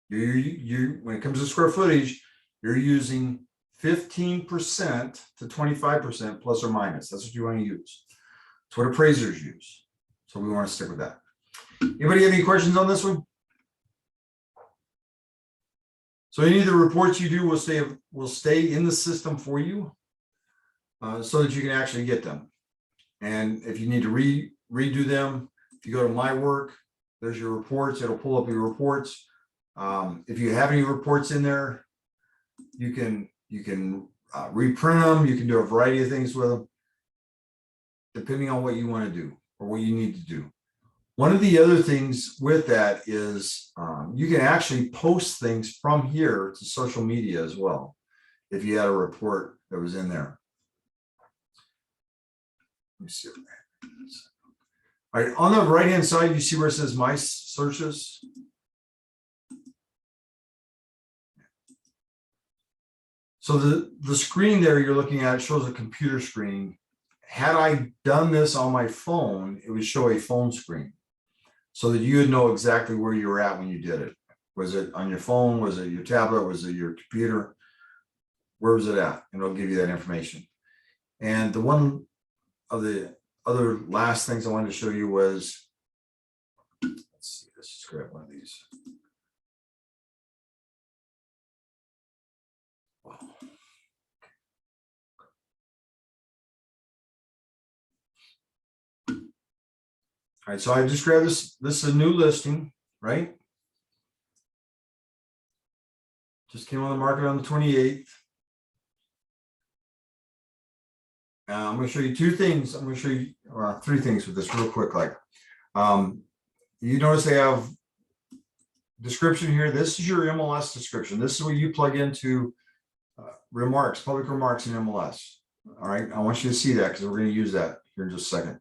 You when it comes to square footage, you're using 15% to 25% plus or minus. That's what you want to use. It's what appraisers use. So we want to stick with that. Anybody have any questions on this one? So any of the reports you do will stay in the system for you so that you can actually get them. And if you need to redo them, if you go to my work, there's your reports. It'll pull up your reports. If you have any reports in there, you can reprint them. You can do a variety of things with them, depending on what you want to do or what you need to do. One of the other things with that is you can actually post things from here to social media as well, if you had a report that was in there. Let me see. All right, on the right-hand side, you see where it says My Searches. So the screen there you're looking at shows a computer screen. Had I done this on my phone, it would show a phone screen so that you would know exactly where you were at when you did it. Was it on your phone? Was it your tablet? Was it your computer? Where was it at? And it'll give you that information. And the one of the other last things I wanted to show you was, let's see, let's just grab one of these. Wow. All right, so I just grabbed this. This is a new listing, right? Just came on the market on the 28th. I'm going to show you two things. I'm going to show you three things with this real quick. Like, you notice they have description here. This is your MLS description. This is where you plug into remarks, public remarks in MLS. All right, I want you to see that because we're going to use that here in just a second.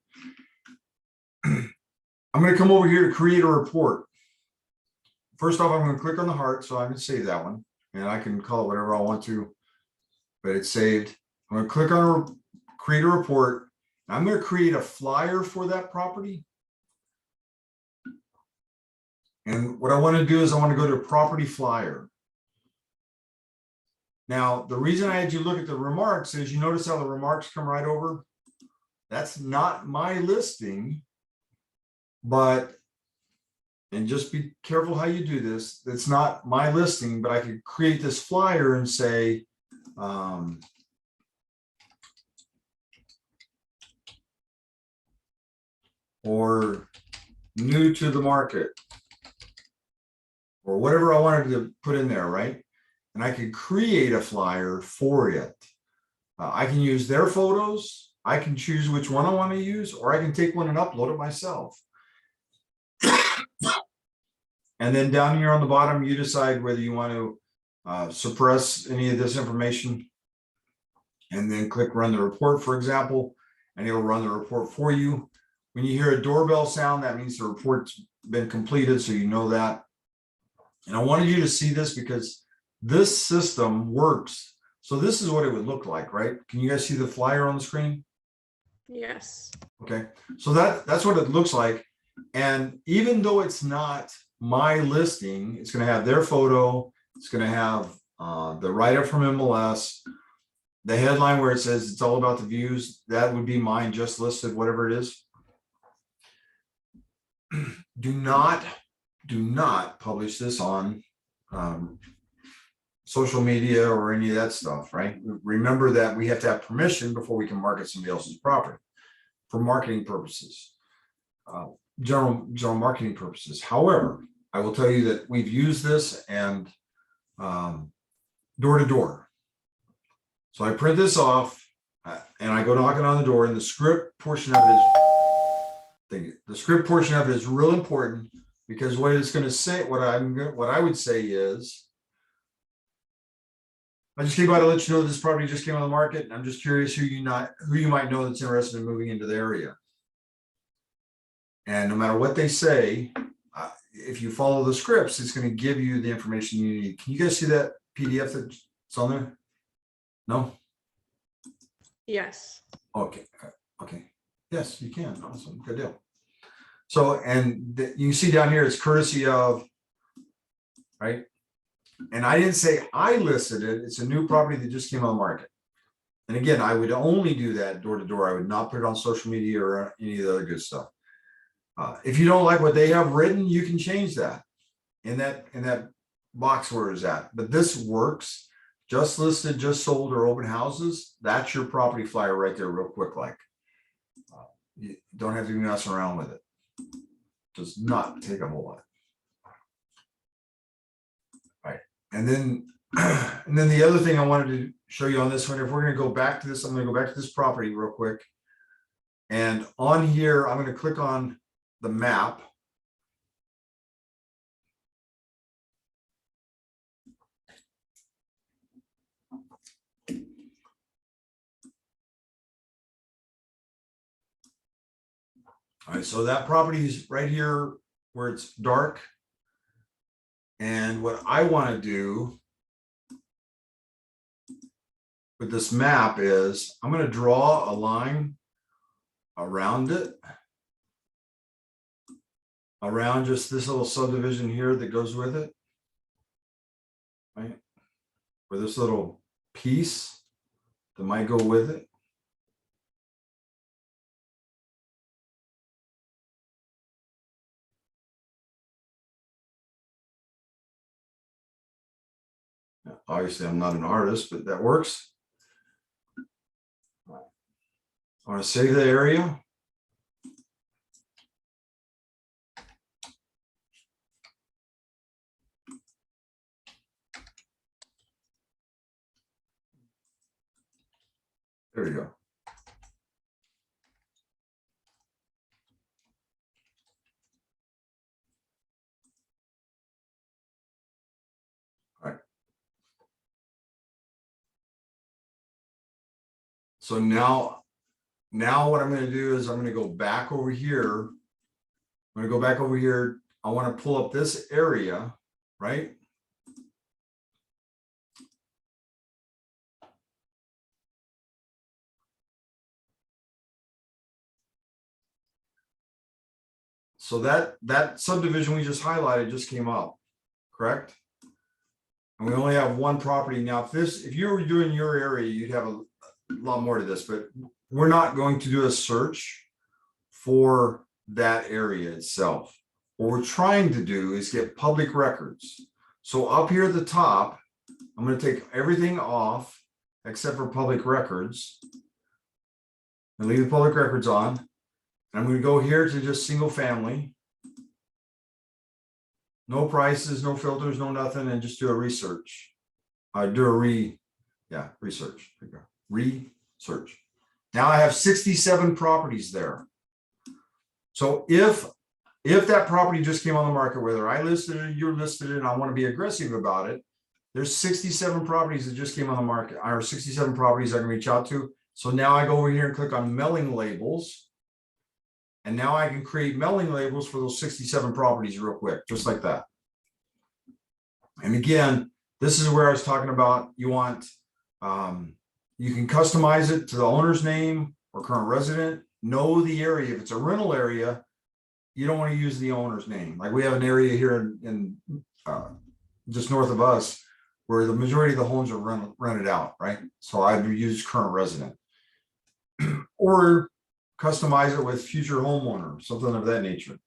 I'm going to come over here to create a report. First off, I'm going to click on the heart so I can save that one. And I can call it whatever I want to, but it's saved. I'm going to click on create a report. I'm going to create a flyer for that property. And what I want to do is I want to go to property flyer. Now, the reason I had you look at the remarks is you notice how the remarks come right over. That's not my listing, but, and just be careful how you do this. It's not my listing, but I could create this flyer and say, or new to the market, or whatever I wanted to put in there, right? And I could create a flyer for it. I can use their photos. I can choose which one I want to use, or I can take one and upload it myself. And then down here on the bottom, you decide whether you want to suppress any of this information, and then click run the report, for example, and it'll run the report for you. When you hear a doorbell sound, that means the report's been completed, so you know that. And I wanted you to see this because this system works. So this is what it would look like, right? Can you guys see the flyer on the screen? Yes. Okay, so that's what it looks like. And even though it's not my listing, it's going to have their photo. It's going to have the write-up from MLS, the headline where it says it's all about the views. That would be mine, just listed, whatever it is. Do not publish this on social media or any of that stuff, right? Remember that we have to have permission before we can market somebody else's property for marketing purposes, general marketing purposes. However, I will tell you that we've used this and door to door. So I print this off and I go knocking on the door, and the script portion of it is real important, because what it's going to say, what I would say is, I just came by to let you know this property just came on the market, and I'm just curious who you might know that's interested in moving into the area. And no matter what they say, if you follow the scripts, it's going to give you the information you need. Can you guys see that PDF that's on there? No? Yes. Okay. Okay. Yes, you can. Awesome. Good deal. So, and you can see down here, it's courtesy of, right? And I didn't say I listed it. It's a new property that just came on the market. And again, I would only do that door to door. I would not put it on social media or any of the other good stuff. If you don't like what they have written, you can change that in that box where it's at. But this works. Just listed, just sold, or open houses. That's your property flyer right there, real quick. Like, you don't have to be messing around with it. Does not take a whole lot. All right, and then the other thing I wanted to show you on this one, if we're going to go back to this, I'm going to go back to this property real quick. And on here, I'm going to click on the map. All right, so that property is right here where it's dark. And what I want to do with this map is I'm going to draw a line around it, around just this little subdivision here that goes with it, right? Or this little piece that might go with it. Obviously, I'm not an artist, but that works. I want to save the area. There we go. All right. So now what I'm going to do is I'm going to go back over here. I'm going to go back over here. I want to pull up this area, right? So that subdivision we just highlighted just came up, correct? And we only have one property now. If you were doing your area, you'd have a lot more to this, but we're not going to do a search for that area itself. What we're trying to do is get public records. So up here at the top, I'm going to take everything off except for public records and leave the public records on. I'm going to go here to just single family. No prices, no filters, no nothing, and just do a research. Research. Research. Now I have 67 properties there. So if that property just came on the market, whether I listed it, you're listed it, and I want to be aggressive about it, there's 67 properties that just came on the market, or 67 properties I can reach out to. So now I go over here and click on mailing labels. And now I can create mailing labels for those 67 properties real quick, just like that. And again, this is where I was talking about, you want, you can customize it to the owner's name or current resident. Know the area. If it's a rental area, you don't want to use the owner's name. Like we have an area here in just north of us where the majority of the homes are rented out, right? So I'd use current resident. Or customize it with future homeowner, something of that nature.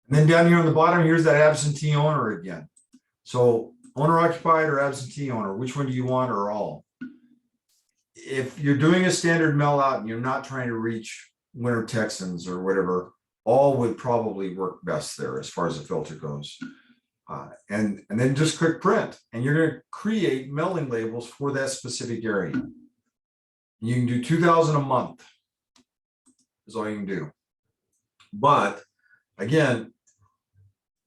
And then down here on the bottom, here's that absentee owner again. So owner occupied or absentee owner, which one do you want, or all? If you're doing a standard mail out and you're not trying to reach Winter Texans or whatever, all would probably work best there as far as the filter goes. And then just click print, and you're going to create mailing labels for that specific area. You can do 2,000 a month is all you can do. But again,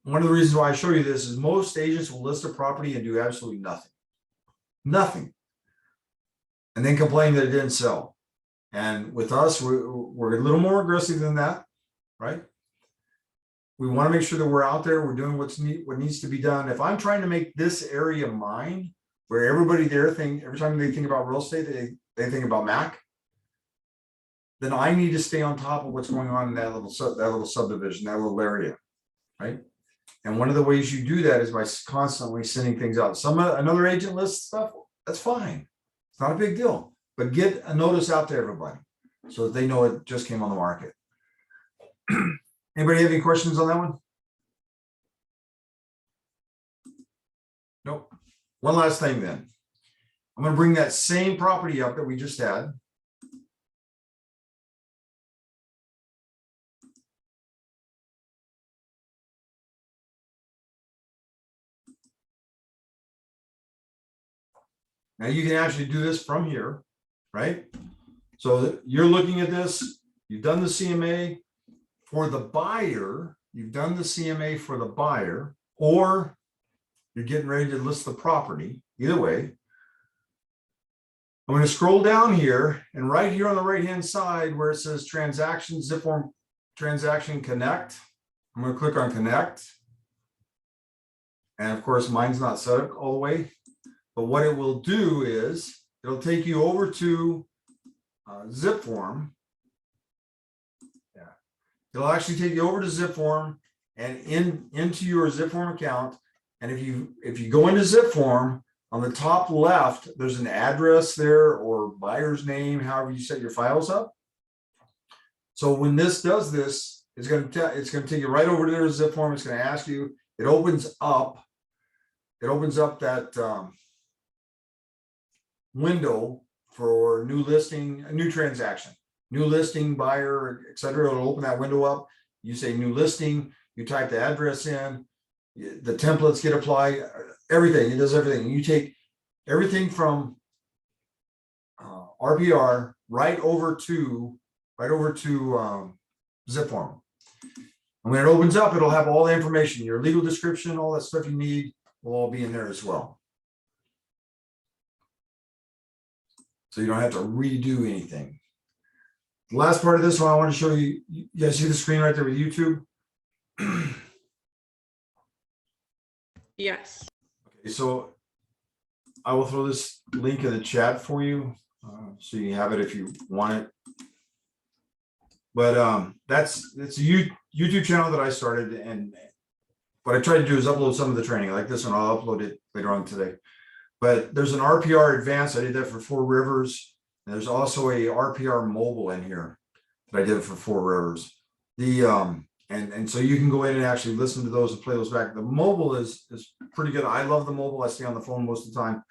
one of the reasons why I show you this is most agents will list a property and do absolutely nothing. Nothing. And then complain that it didn't sell. And with us, we're a little more aggressive than that. right? We want to make sure that we're out there, we're doing what needs to be done. If I'm trying to make this area mine, where everybody there every time they think about real estate, they think about Mac, then I need to stay on top of what's going on in that little subdivision, that little area, right? And one of the ways you do that is by constantly sending things out. Another agent lists stuff, that's fine. It's not a big deal, but get a notice out to everybody so that they know it just came on the market. Anybody have any questions on that one? Nope. One last thing then. I'm going to bring that same property up that we just had. Now you can actually do this from here, right? So you're looking at this, you've done the CMA for the buyer, you've done the CMA for the buyer, or you're getting ready to list the property. Either way, I'm going to scroll down here, and right here on the right-hand side where it says transaction, zip form transaction connect, I'm going to click on connect. And of course, mine's not set up all the way. But what it will do is it'll take you over to zip form. Yeah, it'll actually take you over to zip form and into your zip form account. And if you go into zip form, on the top left, there's an address there or buyer's name, however you set your files up. So when this does this, it's going to take you right over to their zip form. It's going to ask you. It opens up that window for new listing, a new transaction, new listing, buyer, etc. It'll open that window up. You say new listing, you type the address in, the templates get applied, everything. It does everything. You take everything from RPR right over to zip form. And when it opens up, it'll have all the information, your legal description, all that stuff you need will all be in there as well. So you don't have to redo anything. The last part of this one, I want to show you, you guys see the screen right there with YouTube? Yes. Okay, so I will throw this link in the chat for you, so you have it if you want it. But it's a YouTube channel that I started, and what I tried to do is upload some of the training. Like this one, I'll upload it later on today. But there's an RPR Advanced. I did that for Four Rivers. And there's also a RPR Mobile in here that I did for Four Rivers. And so you can go in and actually listen to those and play those back. The mobile is pretty good. I love the mobile. I stay on the phone most of the time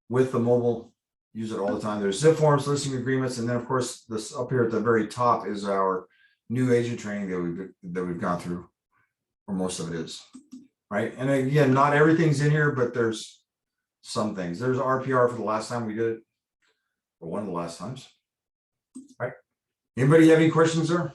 with the mobile. Use it all the time. There's zip forms, listing agreements, and then of course this up here at the very top is our new agent training that we've gone through, or most of it is, right? And again, not everything's in here, but there's some things. There's RPR for the last time we did it, or one of the last times, right? Anybody have any questions there?